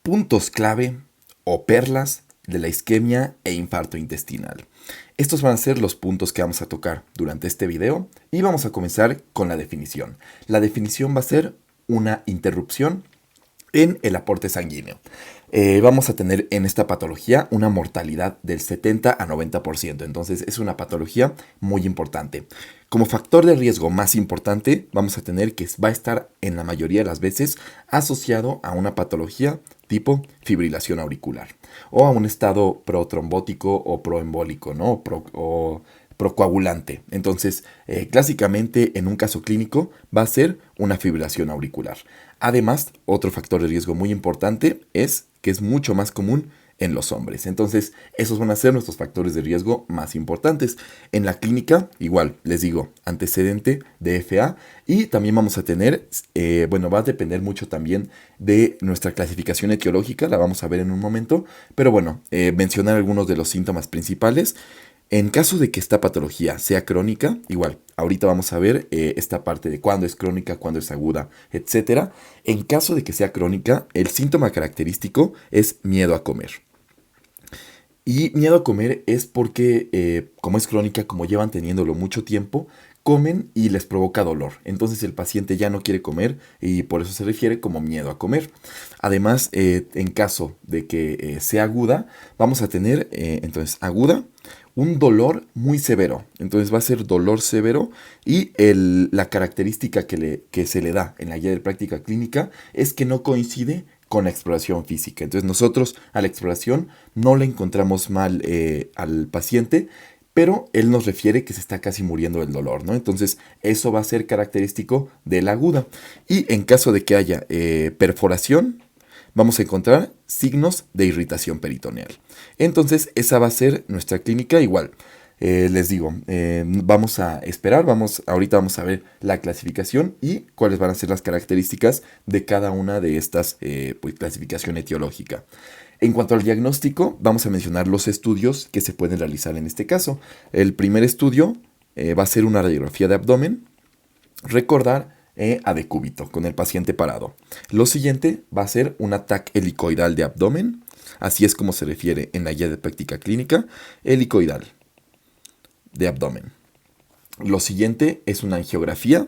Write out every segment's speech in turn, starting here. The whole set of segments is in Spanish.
puntos clave o perlas de la isquemia e infarto intestinal. Estos van a ser los puntos que vamos a tocar durante este video y vamos a comenzar con la definición. La definición va a ser una interrupción en el aporte sanguíneo. Vamos a tener en esta patología una mortalidad del 70 a 90%, entonces es una patología muy importante. Como factor de riesgo más importante, vamos a tener que va a estar en la mayoría de las veces asociado a una patología tipo fibrilación auricular o a un estado protrombótico o proembólico, ¿no? O procoagulante. Entonces, clásicamente en un caso clínico va a ser una fibrilación auricular. Además, otro factor de riesgo muy importante es que es mucho más común en los hombres. Entonces, esos van a ser nuestros factores de riesgo más importantes. En la clínica, igual, les digo, antecedente de FA y también vamos a tener, va a depender mucho también de nuestra clasificación etiológica, la vamos a ver en un momento, pero bueno, mencionar algunos de los síntomas principales. En caso de que esta patología sea crónica, igual, ahorita vamos a ver esta parte de cuándo es crónica, cuándo es aguda, etc. En caso de que sea crónica, el síntoma característico es miedo a comer. Y miedo a comer es porque, como es crónica, como llevan teniéndolo mucho tiempo, comen y les provoca dolor. Entonces el paciente ya no quiere comer y por eso se refiere como miedo a comer. Además, en caso de que sea aguda, vamos a tener, entonces, aguda, un dolor muy severo. Entonces va a ser dolor severo y la característica que se le da en la guía de práctica clínica es que no coincide con la exploración física. Entonces nosotros a la exploración no le encontramos mal al paciente, pero él nos refiere que se está casi muriendo del dolor, ¿no? Entonces eso va a ser característico de la aguda. Y en caso de que haya perforación, vamos a encontrar signos de irritación peritoneal. Entonces esa va a ser nuestra clínica igual. Les digo, vamos a esperar, ahorita vamos a ver la clasificación y cuáles van a ser las características de cada una de estas clasificación etiológica. En cuanto al diagnóstico, vamos a mencionar los estudios que se pueden realizar en este caso. El primer estudio va a ser una radiografía de abdomen. Recordar a decúbito con el paciente parado. Lo siguiente va a ser un TAC helicoidal de abdomen. Así es como se refiere en la guía de práctica clínica, helicoidal de abdomen. Lo siguiente es una angiografía,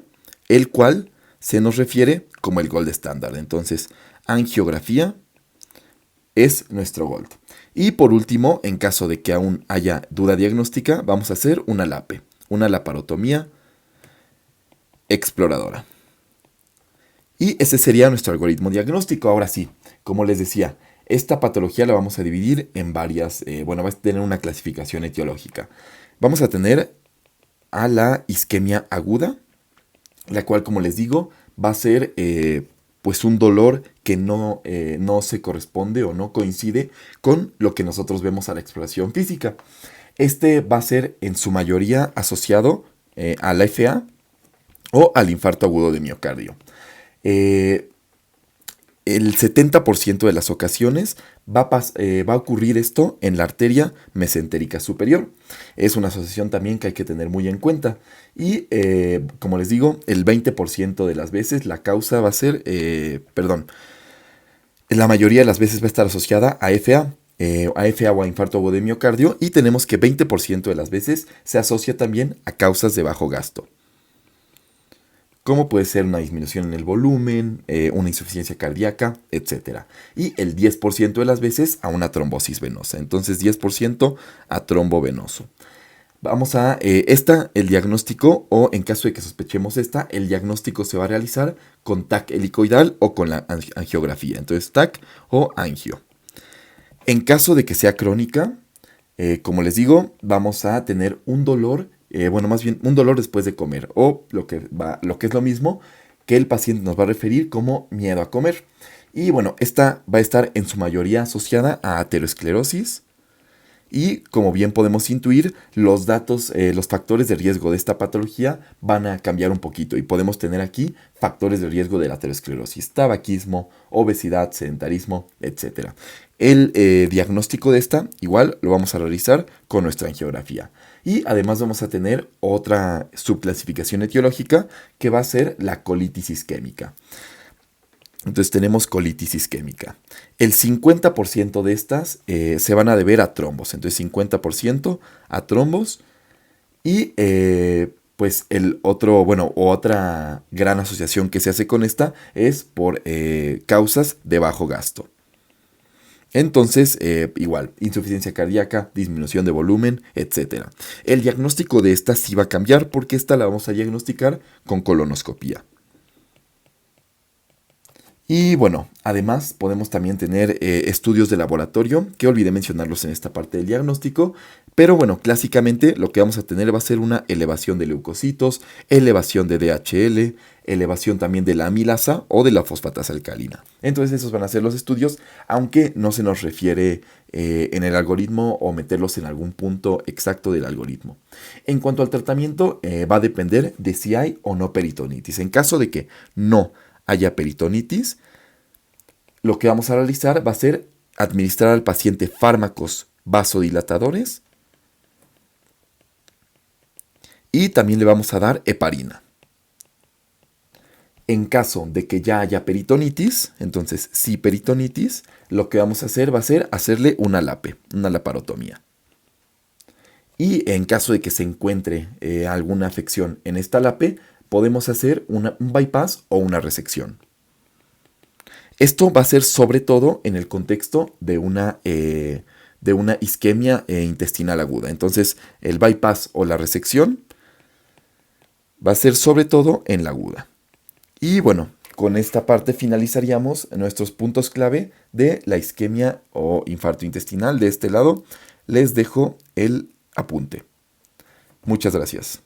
el cual se nos refiere como el gold standard. Entonces, angiografía es nuestro gold. Y por último, en caso de que aún haya duda diagnóstica, vamos a hacer una LAPE, una laparotomía exploradora. Y ese sería nuestro algoritmo diagnóstico. Ahora sí, como les decía, esta patología la vamos a dividir en varias, va a tener una clasificación etiológica. Vamos a tener a la isquemia aguda, la cual, como les digo, va a ser pues un dolor que no se corresponde o no coincide con lo que nosotros vemos a la exploración física. Este va a ser en su mayoría asociado a la FA o al infarto agudo de miocardio. El 70% de las ocasiones va a ocurrir esto en la arteria mesentérica superior. Es una asociación también que hay que tener muy en cuenta. Y como les digo, el 20% de las veces la causa va a ser, la mayoría de las veces va a estar asociada a FA. A FA o a infarto agudo de miocardio. Y tenemos que 20% de las veces se asocia también a causas de bajo gasto, como puede ser una disminución en el volumen, una insuficiencia cardíaca, etc. Y el 10% de las veces a una trombosis venosa. Entonces 10% a trombo venoso. Vamos a el diagnóstico, o en caso de que sospechemos el diagnóstico se va a realizar con TAC helicoidal o con la angiografía. Entonces TAC o angio. En caso de que sea crónica, como les digo, vamos a tener un dolor, más bien un dolor después de comer, o lo que es lo mismo, que el paciente nos va a referir como miedo a comer. Y bueno, esta va a estar en su mayoría asociada a aterosclerosis. Y como bien podemos intuir, los datos, los factores de riesgo de esta patología van a cambiar un poquito. Y podemos tener aquí factores de riesgo de la aterosclerosis: tabaquismo, obesidad, sedentarismo, etc. El diagnóstico de esta igual lo vamos a realizar con nuestra angiografía. Y además vamos a tener otra subclasificación etiológica que va a ser la colitis isquémica. Entonces tenemos colitis isquémica. El 50% de estas se van a deber a trombos. Entonces 50% a trombos. Y pues el otro, bueno, otra gran asociación que se hace con esta es por causas de bajo gasto. Entonces, igual, insuficiencia cardíaca, disminución de volumen, etc. El diagnóstico de esta sí va a cambiar porque esta la vamos a diagnosticar con colonoscopía. Y bueno, además podemos también tener estudios de laboratorio, que olvidé mencionarlos en esta parte del diagnóstico, pero bueno, clásicamente lo que vamos a tener va a ser una elevación de leucocitos, elevación de DHL, elevación también de la amilasa o de la fosfatasa alcalina. Entonces esos van a ser los estudios, aunque no se nos refiere en el algoritmo o meterlos en algún punto exacto del algoritmo. En cuanto al tratamiento, va a depender de si hay o no peritonitis. En caso de que no haya peritonitis, lo que vamos a realizar va a ser administrar al paciente fármacos vasodilatadores y también le vamos a dar heparina. En caso de que ya haya peritonitis, entonces sí peritonitis, lo que vamos a hacer va a ser hacerle una LAPE, una laparotomía. Y en caso de que se encuentre alguna afección en esta LAPE, podemos hacer un bypass o una resección. Esto va a ser sobre todo en el contexto de una isquemia intestinal aguda. Entonces, el bypass o la resección va a ser sobre todo en la aguda. Y bueno, con esta parte finalizaríamos nuestros puntos clave de la isquemia o infarto intestinal. De este lado, les dejo el apunte. Muchas gracias.